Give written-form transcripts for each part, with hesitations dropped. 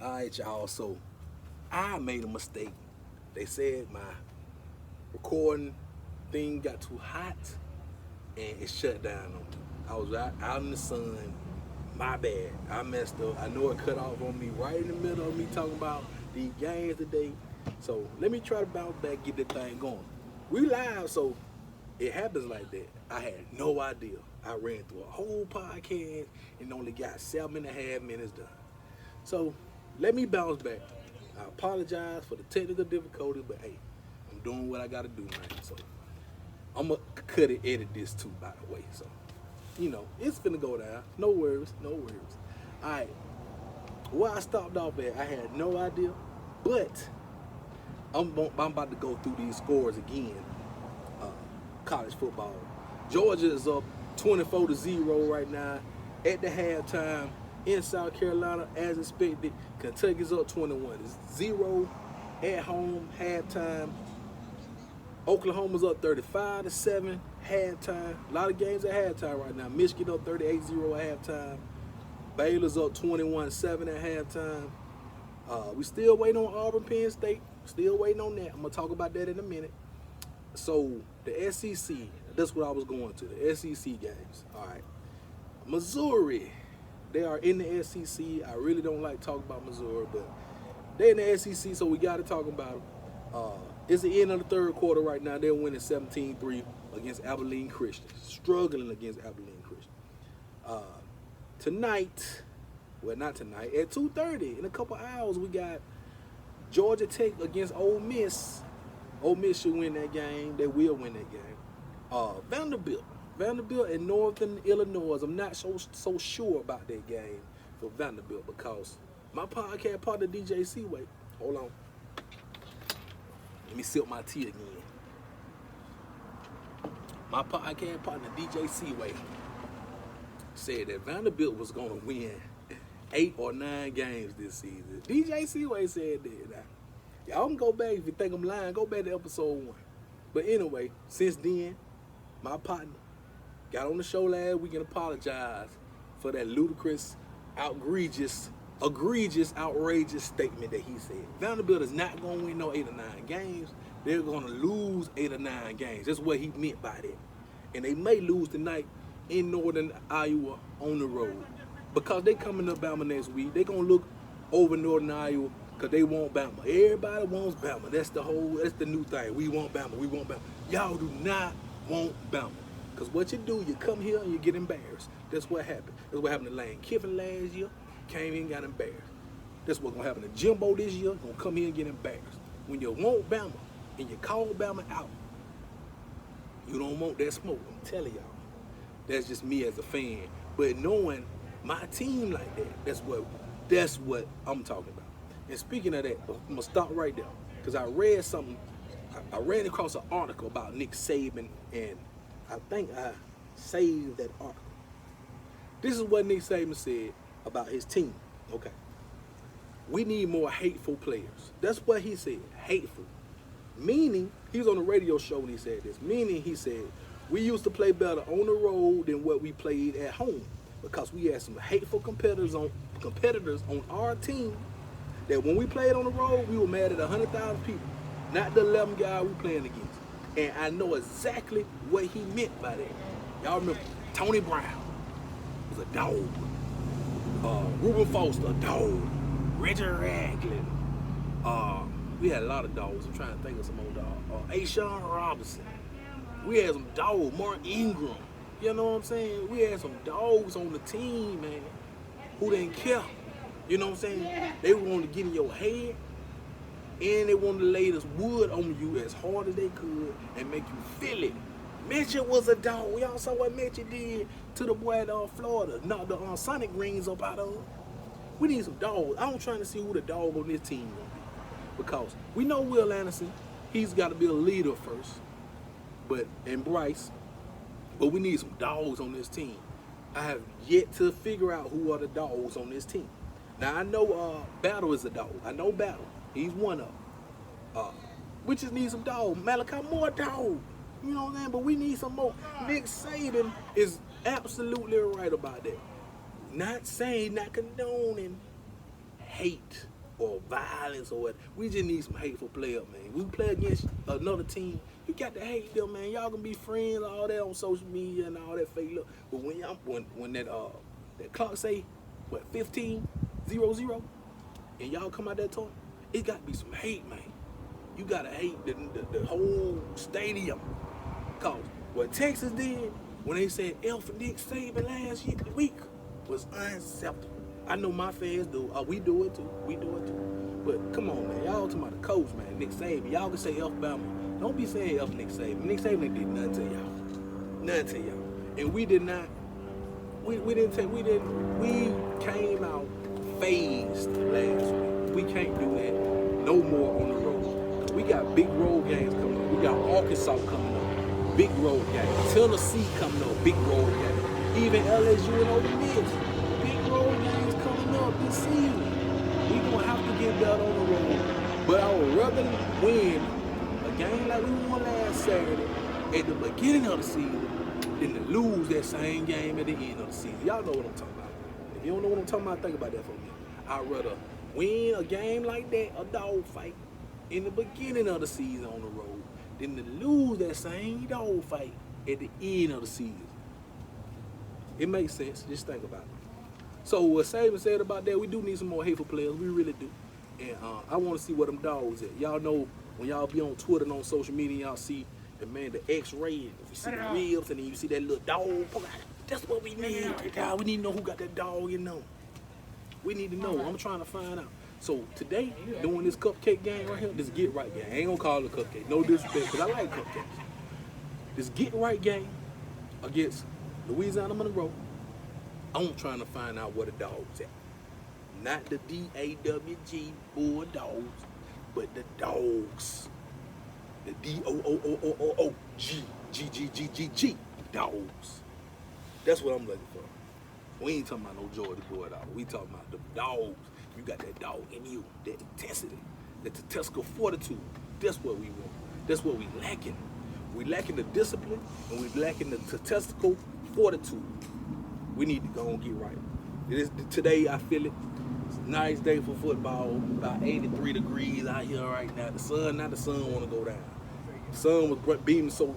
All right, y'all. So I made a mistake. They said my recording thing got too hot and it shut down on me. I was out in the sun. My bad. I messed up. I know it cut off on me right in the middle of me talking about these games today. So let me try to bounce back, get that thing going. We live, so it happens like that. I had no idea. I ran through a whole podcast and only got 7.5 minutes done. So let me bounce back. I apologize for the technical difficulties, but hey, I'm doing what I gotta do, man. So I'm gonna cut and edit this too, by the way. So it's finna go down. No worries, no worries. All right, where I stopped off at, I had no idea, but I'm about to go through these scores again. Uh, College football. Georgia is up 24-0 right now at the halftime in South Carolina, as expected. Kentucky's up 21-0 at home halftime. Oklahoma's up 35-7 halftime. A lot of games at halftime right now. Michigan up 38-0 at halftime. Baylor's up 21-7 at halftime. We still waiting on Auburn, Penn State. Still waiting on that. I'm gonna talk about that in a minute. So the SEC, that's what I was going to. The SEC games. All right. Missouri, they are in the SEC. I really don't like talking about Missouri, but they're in the SEC, so we got to talk about them. It's the end of the third quarter right now. They're winning 17-3 against Abilene Christian. Struggling against Abilene Christian. Tonight, well, not tonight, at 2:30, in a couple hours, we got Georgia Tech against Ole Miss. Ole Miss should win that game. They will win that game. Vanderbilt and Northern Illinois. I'm not so sure about that game for Vanderbilt because my podcast partner DJ Seaway. Hold on. Let me sip my tea again. My podcast partner DJ Seaway said that Vanderbilt was going to win 8 or 9 games this season. DJ Seaway said that. Now, y'all can go back if you think I'm lying. Go back to episode 1. But anyway, since then, my partner got on the show last week and apologized for that ludicrous, egregious, outrageous statement that he said. Vanderbilt is not going to win no 8 or 9 games. They're going to lose 8 or 9 games. That's what he meant by that. And they may lose tonight in Northern Iowa on the road. Because they coming to Bama next week. They're going to look over Northern Iowa because they want Bama. Everybody wants Bama. That's the new thing. We want Bama. We want Bama. Y'all do not want Bama. Because what you do, you come here and you get embarrassed. That's what happened. That's what happened to Lane Kiffin last year. Came in and got embarrassed. That's what's going to happen to Jimbo this year. Going to come here and get embarrassed. When you want Bama and you call Bama out, you don't want that smoke. I'm telling y'all. That's just me as a fan. But knowing my team like that, that's what I'm talking about. And speaking of that, I'm going to stop right there. Because I read something. I ran across an article about Nick Saban, and I think I saved that article. This is what Nick Saban said about his team. Okay. We need more hateful players. That's what he said. Hateful. Meaning, he was on a radio show when he said this. Meaning, he said, we used to play better on the road than what we played at home. Because we had some hateful competitors on our team that when we played on the road, we were mad at 100,000 people. Not the 11 guys we playing against. And I know exactly what he meant by that. Y'all remember Tony Brown was a dog. Reuben Foster, a dog. Reggie Ragland. We had a lot of dogs. I'm trying to think of some old dogs. Ashawn Robinson. We had some dogs. Mark Ingram. You know what I'm saying? We had some dogs on the team, man, who didn't care. You know what I'm saying? They wanted to get in your head, and they wanted to lay this wood on you as hard as they could and make you feel it. Mitchell was a dog. Y'all saw what Mitchell did to the boy at Florida. Knocked the Sonic rings up out of him. We need some dogs. I'm trying to see who the dog on this team will be. Because we know Will Anderson, he's got to be a leader first. And Bryce. But we need some dogs on this team. I have yet to figure out who are the dogs on this team. Now, I know Battle is a dog. I know Battle. He's one of them. We just need some dogs. Malachi Moore, dog. You know what I'm saying? But we need some more. Nick Saban is absolutely right about that. Not saying, not condoning hate. or violence or what. We just need some hateful players, man. We play against another team. You got to hate them, man. Y'all can be friends, all that on social media and all that fake look. But when y'all when that clock say what 15-0-0 and y'all come out that toy, it got to be some hate, man. You gotta hate the whole stadium. Cause what Texas did when they said F Nick Saban last week was unacceptable. I know my fans do. We do it too. We do it too. But come on, man. Y'all talking about the coach, man. Nick Saban. Y'all can say F Bama. Don't be saying F Nick Saban. Nick Saban did nothing to y'all. Nothing to y'all. And we did not. We came out phased last week. We can't do that no more on the road. We got big road games coming up. We got Arkansas coming up. Big road games. Tennessee coming up. Big road games. Even LSU and Ole Miss. Big road games coming up this season. We gonna have to get better on the road. But I would rather win a game like we won last Saturday at the beginning of the season than to lose that same game at the end of the season. Y'all know what I'm talking about. If you don't know what I'm talking about, think about that for me. I'd rather win a game like that, a dog fight, in the beginning of the season on the road than to lose that same dog fight at the end of the season. It makes sense. Just think about it. So what Saban said about that, we do need some more hateful players. We really do. And I want to see where them dogs at. Y'all know when y'all be on Twitter and on social media, y'all see the X-ray, and you see the ribs, and then you see that little dog. That's what we need. God, we need to know who got that dog, you know. We need to know. I'm trying to find out. So today, doing this cupcake game right here, this get right game. I ain't gonna call it a cupcake. No disrespect, because I like cupcakes. This get right game against Louisiana Monroe, I'm trying to find out where the dogs at. Not the DAWG Bulldogs, but the dogs. The DOOOOOG dogs. That's what I'm looking for. We ain't talking about no Georgia Bulldog. We talking about the dogs. You got that dog in you, that intensity, that statistical fortitude. That's what we want. That's what we lacking. We lacking the discipline and we lacking the statistical fortitude. We need to go and get right. Today I feel it. It's a nice day for football. About 83 degrees out here right now. The sun want to go down. The sun was beaming so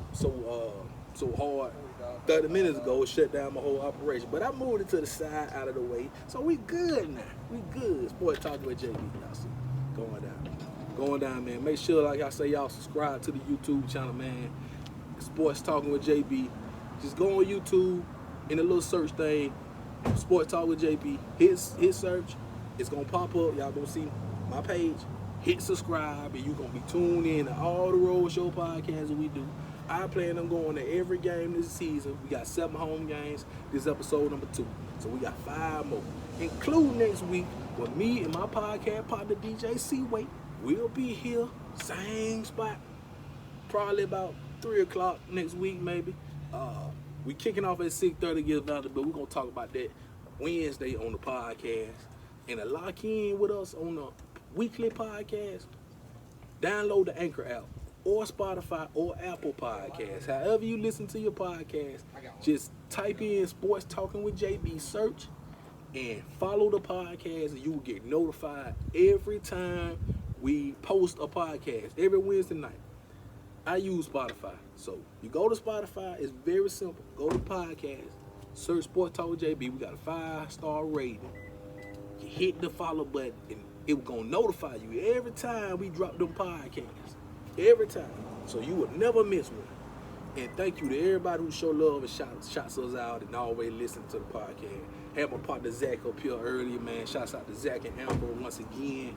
hard. 30 minutes ago, it shut down my whole operation. But I moved it to the side, out of the way. So we good now. We good. Sports Talking with JB. Y'all see, going down, man. Make sure, like I say, y'all subscribe to the YouTube channel, man. Sports Talking with JB. Just go on YouTube in the little search thing. Sports Talk with JB. Hit search. It's gonna pop up. Y'all gonna see my page. Hit subscribe, and you're gonna be tuned in to all the Roadshow podcasts that we do. I plan on going to every game this season. We got 7 home games. This is episode number 2. So we got 5 more. Including next week with me and my podcast partner DJ Seaway. We'll be here, same spot. Probably about 3 o'clock next week, maybe. We kicking off at 6:30 against Vanderbilt. We're gonna talk about that Wednesday on the podcast. And to lock in with us on the weekly podcast, download the Anchor app or Spotify or Apple Podcasts. However you listen to your podcast, just type in Sports Talking with JB, search, and follow the podcast, and you will get notified every time we post a podcast, every Wednesday night. I use Spotify. So you go to Spotify, it's very simple. Go to podcast, search Sports Talk with JB. We got a 5-star rating. You hit the follow button, and it's gonna notify you every time we drop them podcasts. Every time. So you would never miss one. And thank you to everybody who show love and shouts us out and always listen to the podcast. Had my partner Zach up here earlier, man. Shouts out to Zach and Amber once again.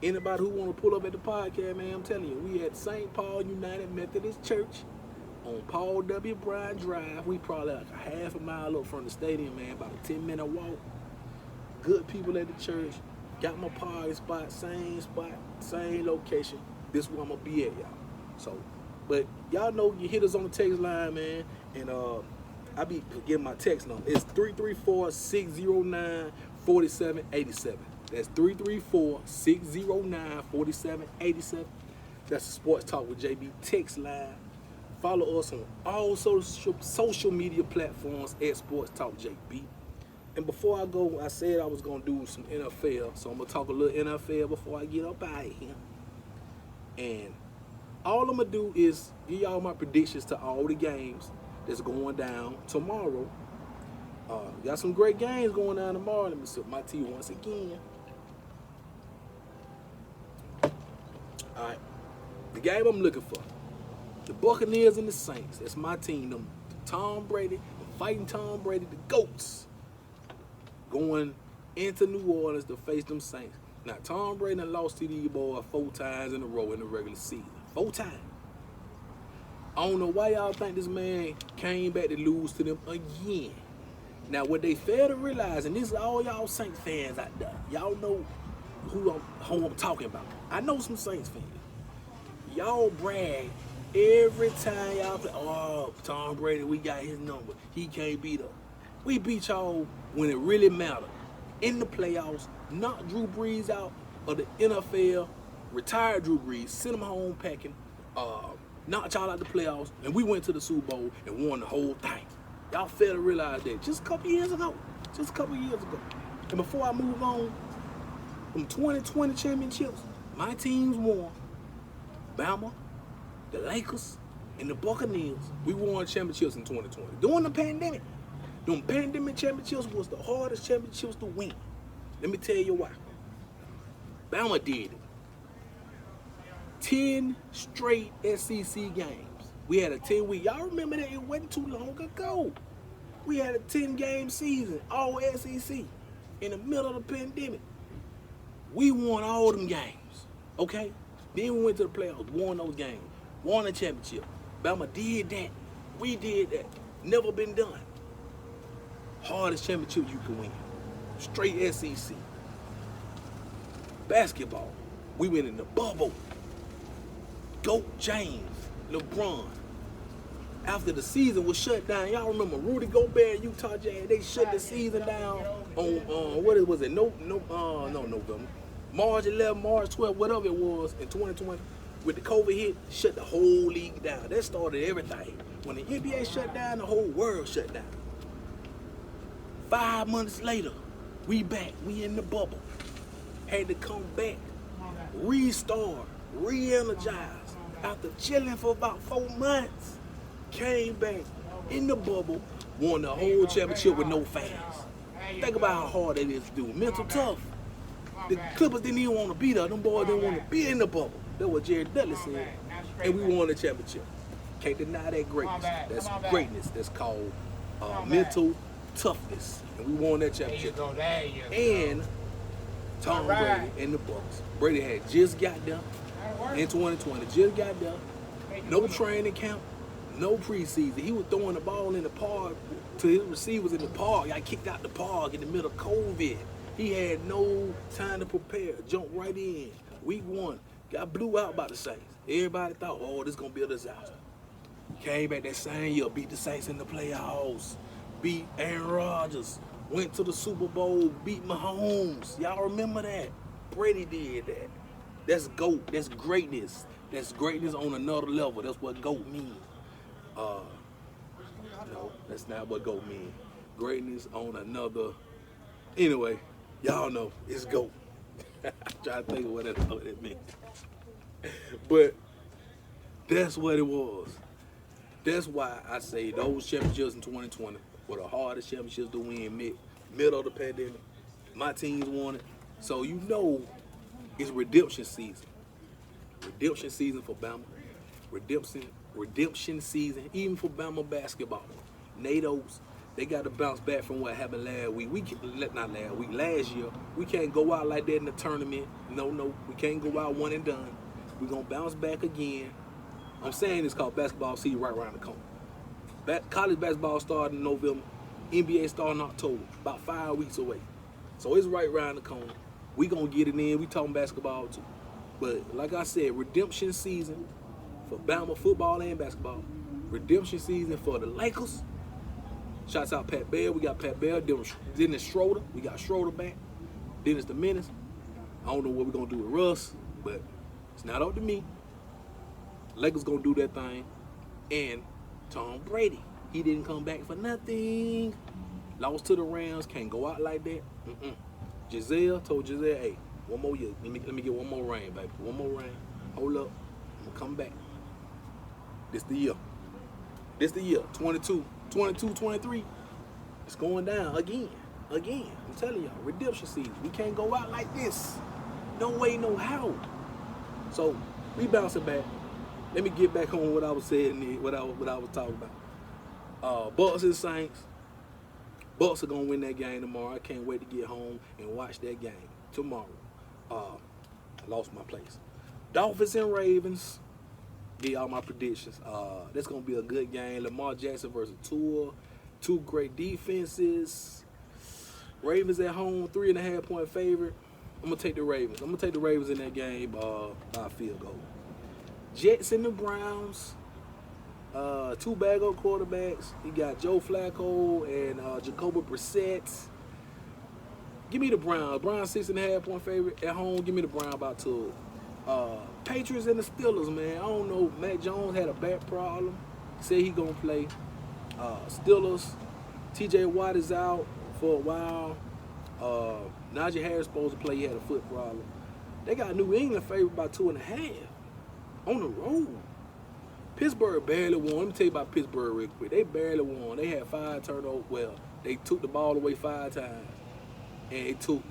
Anybody who want to pull up at the podcast, man, I'm telling you, we at St. Paul United Methodist Church on Paul W. Bryan Drive. We probably like a half a mile up from the stadium, man, about a 10-minute walk. Good people at the church. Got my party spot, same location. This is where I'm going to be at, y'all. So, but y'all know you hit us on the text line, man, and I be giving my text number. It's 334-609-4787. That's 334-609-4787. That's the Sports Talk with JB text line. Follow us on all social media platforms at Sports Talk JB. And before I go, I said I was gonna do some NFL, so I'm gonna talk a little NFL before I get up out of here. And all I'm gonna do is give y'all my predictions to all the games that's going down tomorrow. Got some great games going down tomorrow. Let me sip my tea once again. All right, the game I'm looking for: the Buccaneers and the Saints. That's my team. Them Tom Brady, fighting Tom Brady, the GOATs, going into New Orleans to face them Saints. Now, Tom Brady done lost to these boys 4 times in a row in the regular season. 4 times. I don't know why y'all think this man came back to lose to them again. Now, what they fail to realize, and this is all y'all Saints fans out there, y'all know who I'm talking about. I know some Saints fans. Y'all brag every time y'all play, oh, Tom Brady, we got his number. He can't beat us. We beat y'all when it really mattered. In the playoffs, knocked Drew Brees out of the NFL, retired Drew Brees, sent him home packing, knocked y'all out the playoffs, and we went to the Super Bowl and won the whole thing. Y'all fail to realize that just a couple years ago. And before I move on, from 2020 championships, my teams won. Bama, the Lakers, and the Buccaneers. We won championships in 2020. During the pandemic. Them pandemic championships was the hardest championships to win. Let me tell you why. Bama did it. 10 straight SEC games. We had a 10-week. Y'all remember that? It wasn't too long ago. We had a 10-game season, all SEC, in the middle of the pandemic. We won all them games, okay? Then we went to the playoffs, won those games, won the championship. Bama did that. We did that. Never been done. Hardest championship you can win. Straight SEC. Basketball. We went in the bubble. GOAT James, LeBron. After the season was shut down, y'all remember Rudy Gobert and Utah Jazz? They shut the season down on was it? November. March 11, March 12, whatever it was in 2020. With the COVID hit, shut the whole league down. That started everything. When the NBA shut down, the whole world shut down. 5 months later, we back. We in the bubble. Had to come back, restart, re-energize. After chilling for about 4 months, came back in the bubble, won the whole championship with no fans. Think about how hard it is to do. Mental tough. The Clippers didn't even want to be there. Them boys didn't want to be in the bubble. That's what Jerry Dudley said. And we won the championship. Can't deny that greatness. That's greatness. That's called mental toughness. And we won that championship. And Tom Brady and the Bucks. Brady had just got there in 2020. Just got there. No training camp. No preseason. He was throwing the ball in the park to his receivers in the park. Got kicked out the park in the middle of COVID. He had no time to prepare. Jumped right in. Week 1. Got blew out by the Saints. Everybody thought, oh, this is going to be a disaster. Came back that same year, beat the Saints in the playoffs. Beat Aaron Rodgers. Went to the Super Bowl, beat Mahomes. Y'all remember that? Brady did that. That's GOAT. That's greatness. That's greatness on another level. That's what GOAT means. No, that's not what GOAT means. Greatness on another. Anyway, y'all know it's GOAT. I'm trying to think of what it means. But that's what it was. That's why I say those championships in 2020 were the hardest championships to win middle of the pandemic. My teams won it. So you know it's redemption season. Redemption season for Bama. Redemption season even for Bama basketball. NATO's, they got to bounce back from what happened last week. Last year. We can't go out like that in the tournament. No, we can't go out one and done. We're going to bounce back again. I'm saying it's called basketball season right around the corner. College basketball starting in November. NBA starting in October. About 5 weeks away. So it's right around the corner. We going to get it in. We talking basketball too. But like I said, redemption season for Bama football and basketball. Redemption season for the Lakers. Shouts out Pat Bell. We got Pat Bell. Dennis Schroeder. We got Schroeder back. Dennis the Menace. I don't know what we're going to do with Russ, but it's not up to me. Lakers going to do that thing. And Tom Brady. He didn't come back for nothing. Lost to the Rams, can't go out like that. Giselle told Giselle, hey, one more year. Let me get one more rain, baby. One more rain. Hold up. I'm gonna come back. This the year. This the year. 22, 23. It's going down again. Again. I'm telling y'all, redemption season. We can't go out like this. No way, no how. So we bouncing back. Let me get back on what I was saying, what I was talking about. Bucks and Saints. Bucks are gonna win that game tomorrow. I can't wait to get home and watch that game tomorrow. I lost my place. Dolphins and Ravens. Get y'all my predictions. That's gonna be a good game. Lamar Jackson versus Tua. Two great defenses. Ravens at home, 3.5-point favorite. I'm gonna take the Ravens. I'm gonna take the Ravens in that game by a field goal. Jets and the Browns. Two bag-up quarterbacks. You got Joe Flacco and Jacoby Brissett. Give me the Browns. Browns 6.5-point favorite at home. Give me the Browns by 2. Patriots and the Steelers, man. I don't know. Mac Jones had a back problem. Said he gonna play. Steelers. T.J. Watt is out for a while. Najee Harris supposed to play. He had a foot problem. They got New England favored by 2.5 on the road. Pittsburgh barely won. Let me tell you about Pittsburgh real quick. They barely won. They had 5 turnovers. Well, they took the ball away 5 times. And it took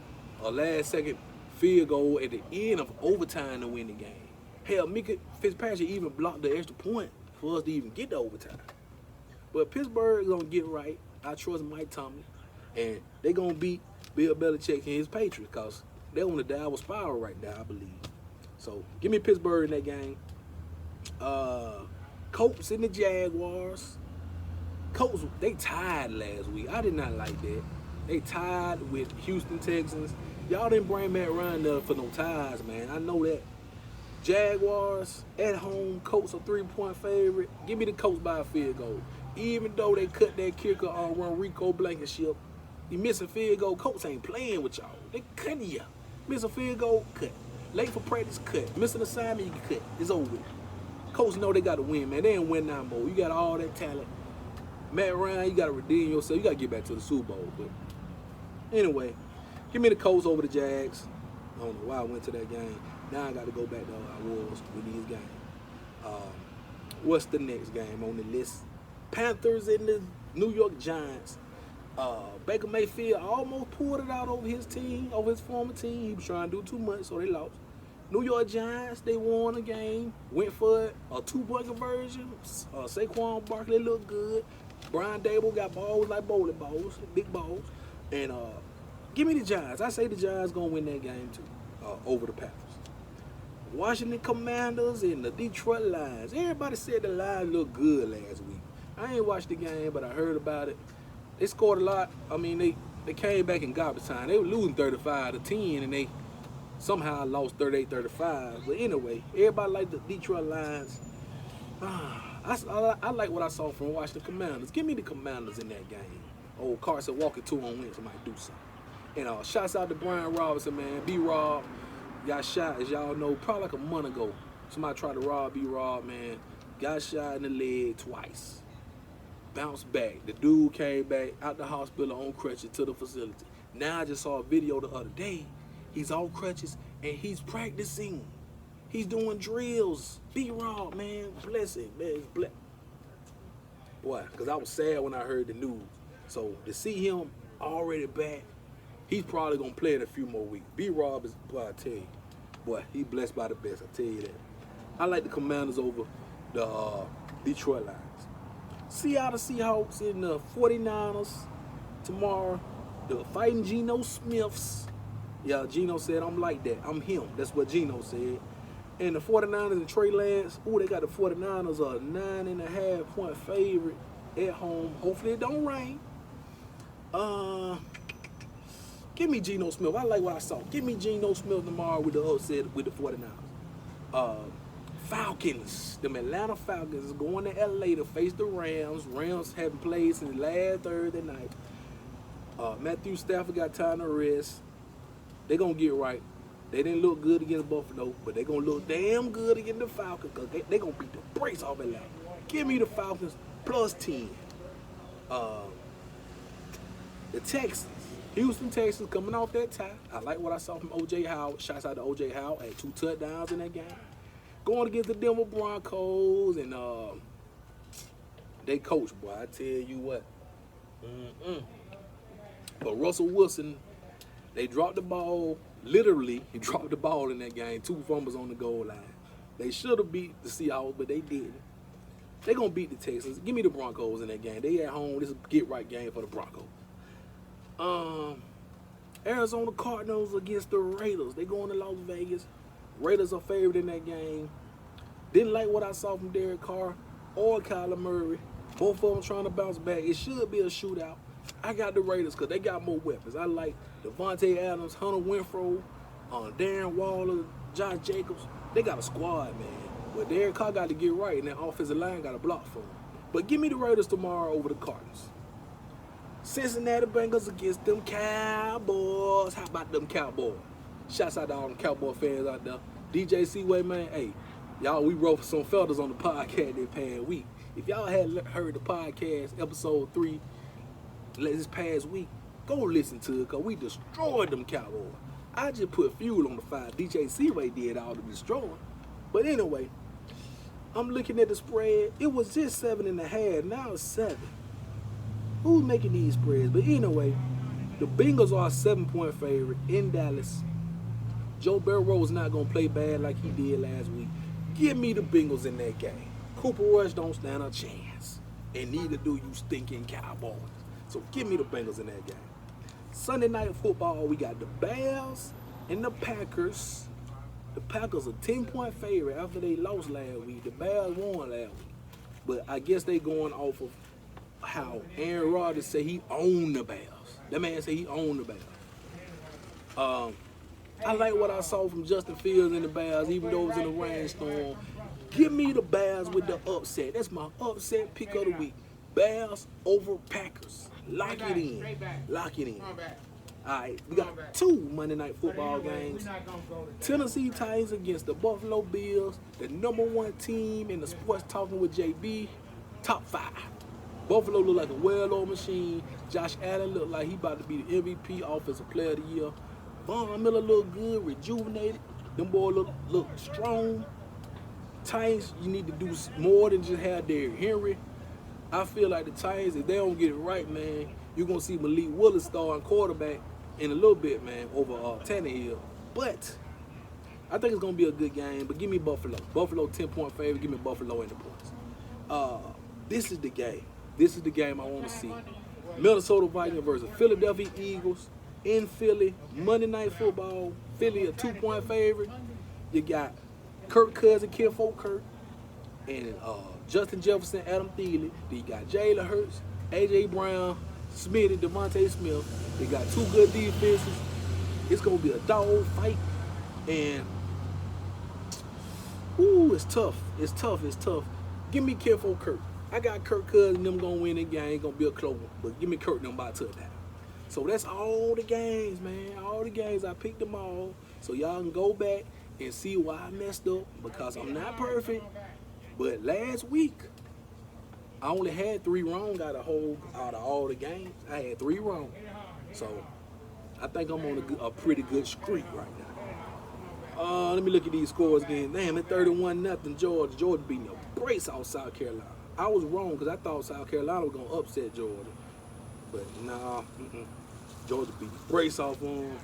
a last-second field goal at the end of overtime to win the game. Hell, Mika Fitzpatrick even blocked the extra point for us to even get to overtime. But Pittsburgh is going to get right. I trust Mike Tomlin. And they're going to beat Bill Belichick and his Patriots because they're on the downward spiral right now, I believe. So, give me Pittsburgh in that game. Colts and the Jaguars. Colts, they tied last week. I did not like that. They tied with Houston Texans. Y'all didn't bring Matt Ryan up for no ties, man. I know that. Jaguars at home. Colts a 3-point favorite. Give me the Colts by a field goal. Even though they cut that kicker on Rico Blankenship, you miss a field goal. Colts ain't playing with y'all. They cutting you. Miss a field goal, cut. Late for practice, cut. Miss an assignment, you can cut. It's over with. Colts know they got to win, man. They ain't win now more. You got all that talent. Matt Ryan, you got to redeem yourself. You got to get back to the Super Bowl. But anyway, give me the Colts over the Jags. I don't know why I went to that game. Now I got to go back to how I was with these games. What's the next game on the list? Panthers and the New York Giants. Baker Mayfield almost pulled it out over his team, over his former team. He was trying to do too much, so they lost. New York Giants, they won a game, went for it, a 2-point conversion. Saquon Barkley looked good. Brian Dable got balls like bowling balls, big balls. And give me the Giants. I say the Giants going to win that game too, over the Packers. Washington Commanders and the Detroit Lions. Everybody said the Lions looked good last week. I ain't watched the game, but I heard about it. They scored a lot. I mean, they came back in garbage time. They were losing 35-10, and they somehow lost 38-35. But anyway, everybody liked the Detroit Lions. I like what I saw from Washington Commanders. Give me the Commanders in that game. Old Carson Walker 2 on Wentz might do something. And shouts out to Brian Robinson, man. B-Rob got shot, as y'all know, probably like a month ago. Somebody tried to rob B-Rob, man. Got shot in the leg twice. Bounced back. The dude came back out the hospital on crutches to the facility. Now I just saw a video the other day. He's on crutches and he's practicing. He's doing drills. B-Rob, man. Bless him, man. Boy, because I was sad when I heard the news. So to see him already back, he's probably going to play in a few more weeks. B-Rob is, boy, I tell you, boy, he blessed by the best. I tell you that. I like the Commanders over the Detroit Lions. Seattle Seahawks and the 49ers tomorrow. The fighting Geno Smiths. Yeah, Geno said, I'm like that. I'm him. That's what Geno said. And the 49ers and Trey Lance. Ooh, they got the 49ers a 9.5-point favorite at home. Hopefully it don't rain. Give me Geno Smith. I like what I saw. Give me Geno Smith tomorrow with the upset with the 49ers. Falcons. Them Atlanta Falcons is going to LA to face the Rams. Rams haven't played since last Thursday night. Matthew Stafford got time to rest. They're going to get right. They didn't look good against Buffalo, but they're going to look damn good against the Falcons because they're going to beat the brakes off Atlanta. Give me the Falcons plus 10. The Texans, Houston Texans coming off that tie. I like what I saw from O.J. Howard. Shouts out to O.J. Howard. Had 2 touchdowns in that game. Going against the Denver Broncos and they coach, boy. I tell you what. But Russell Wilson, they dropped the ball. Literally, he dropped the ball in that game. 2 fumbles on the goal line. They should have beat the Seahawks, but they didn't. They're going to beat the Texans. Give me the Broncos in that game. They at home. This is a get-right game for the Broncos. Arizona Cardinals against the Raiders. They going to Las Vegas. Raiders are favored in that game. Didn't like what I saw from Derek Carr or Kyler Murray. Both of them trying to bounce back. It should be a shootout. I got the Raiders because they got more weapons. I like Devontae Adams, Hunter Renfrow, Darren Waller, Josh Jacobs. They got a squad, man. But Derek Carr got to get right, and that offensive line got to block for him. But give me the Raiders tomorrow over the Cardinals. Cincinnati Bengals against them Cowboys. How about them Cowboys? Shouts out to all them Cowboy fans out there. DJ Seaway, man, hey, y'all, we wrote some feathers on the podcast this past week. If y'all hadn't heard the podcast, episode 3, this past week, go listen to it, because we destroyed them Cowboys. I just put fuel on the fire. DJ Seaway did all the destroying. But anyway, I'm looking at the spread. It was just 7.5. Now it's 7. Who's making these spreads? But anyway, the Bengals are a 7-point favorite in Dallas. Joe Burrow's not going to play bad like he did last week. Give me the Bengals in that game. Cooper Rush don't stand a chance. And neither do you stinking Cowboys. So give me the Bengals in that game. Sunday Night Football, we got the Bears and the Packers. The Packers are 10-point favorite after they lost last week. The Bears won last week. But I guess they going off of how Aaron Rodgers said he owned the Bears. That man said he owned the Bears. I like what I saw from Justin Fields and the Bears, even though it was in a rainstorm. Give me the Bears with the upset. That's my upset pick of the week. Bears over Packers. Lock it in. Lock it in. All right, we got 2 Monday Night Football games. Tennessee Titans against the Buffalo Bills, the #1 team in the Sports Talking with JB, top 5. Buffalo look like a well-oiled machine. Josh Allen look like he about to be the MVP, Offensive Player of the Year. Von Miller look good, rejuvenated. Them boys look strong. Titans, you need to do more than just have Derrick Henry. I feel like the Titans, if they don't get it right, man, you're going to see Malik Willis starting quarterback in a little bit, man, over Tannehill. But I think it's going to be a good game. But give me Buffalo. Buffalo 10-point favorite. Give me Buffalo in the points. This is the game. This is the game I want to see. Minnesota Vikings versus Philadelphia Eagles in Philly. Monday Night Football. Philly a 2-point favorite. You got Kirk Cousins, Kinfolk Kirk, and Justin Jefferson, Adam Thielen. Then you got Jalen Hurts, A.J. Brown, Smitty, Devontae Smith. They got 2 good defenses. It's going to be a dog fight. And, ooh, it's tough. It's tough. It's tough. Give me Kinfolk Kirk. I got Kirk Cousins, them going to win the game. It's going to be a close one. But give me Kirk, them by a touchdown. So that's all the games, man. All the games. I picked them all. So y'all can go back and see why I messed up. Because I'm not perfect. But last week, I only had 3 wrong out of all the games. I had 3 wrong. So I think I'm on a pretty good streak right now. Let me look at these scores again. Damn, it's 31-0 Georgia. Georgia beating the brakes off South Carolina. I was wrong because I thought South Carolina was going to upset Georgia. But nah, Georgia beat the brakes off them.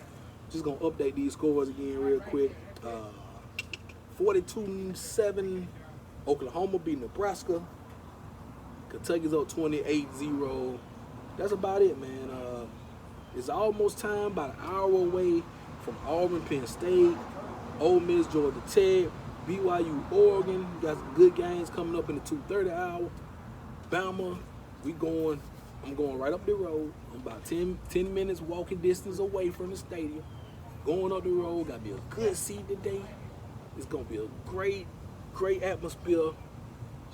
Just going to update these scores again real quick. 42-7, Oklahoma beat Nebraska. Kentucky's up 28-0. That's about it, man. It's almost time, about an hour away from Auburn, Penn State, Ole Miss, Georgia Tech, BYU, Oregon. We got some good games coming up in the 2:30 hour. Bama, I'm going right up the road. I'm about 10 minutes walking distance away from the stadium. Going up the road, got to be a good seat today. It's going to be a great, great atmosphere.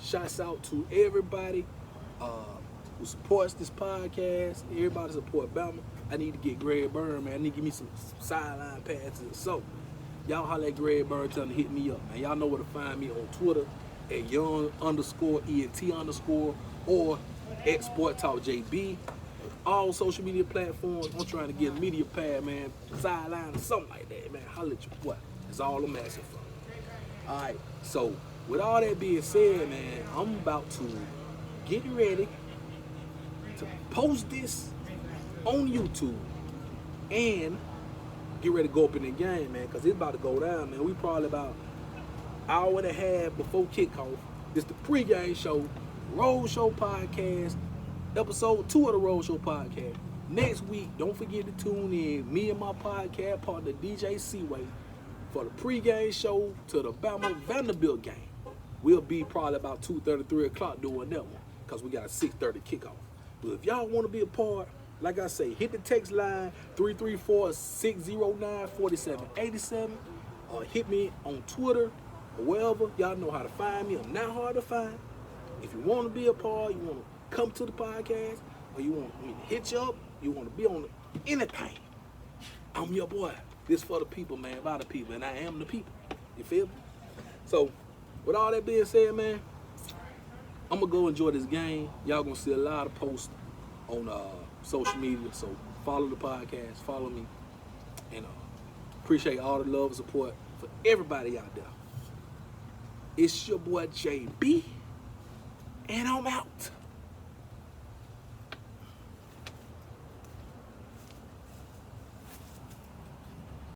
Shouts out to everybody who supports this podcast. Everybody support Bama. I need to get Greg Byrne, man. I need to give me some sideline passes. So, y'all holler at Greg Byrne, tell him to hit me up, man. Y'all know where to find me on Twitter at young_ENT_ or at Sport Talk JB. all social media platforms. I'm trying to get a media pad, man, sideline or something like that, man. Holla at your boy. That's all I'm asking for. All right. So with all that being said, man, I'm about to get ready to post this on YouTube and get ready to go up in the game, man, because it's about to go down, man. We probably about an hour and a half before kickoff. It's the pregame show, Roadshow podcast, episode 2 of the Roadshow podcast. Next week, don't forget to tune in, me and my podcast partner, DJ Seaway, for the pregame show to the Bama Vanderbilt game. We'll be probably about 2:30, 3 o'clock doing that one, because we got a 6:30 kickoff. But if y'all want to be a part, like I say, hit the text line 334-609-4787, or hit me on Twitter or wherever. Y'all know how to find me. I'm not hard to find. If you want to be a part, you want to come to the podcast, or you want me to hit you up, you want to be on anything, I'm your boy. This for the people, man, by the people, and I am the people. You feel me? So, with all that being said, man, I'm going to go enjoy this game. Y'all going to see a lot of posts on social media, so follow the podcast, follow me, and appreciate all the love and support for everybody out there. It's your boy JB, and I'm out.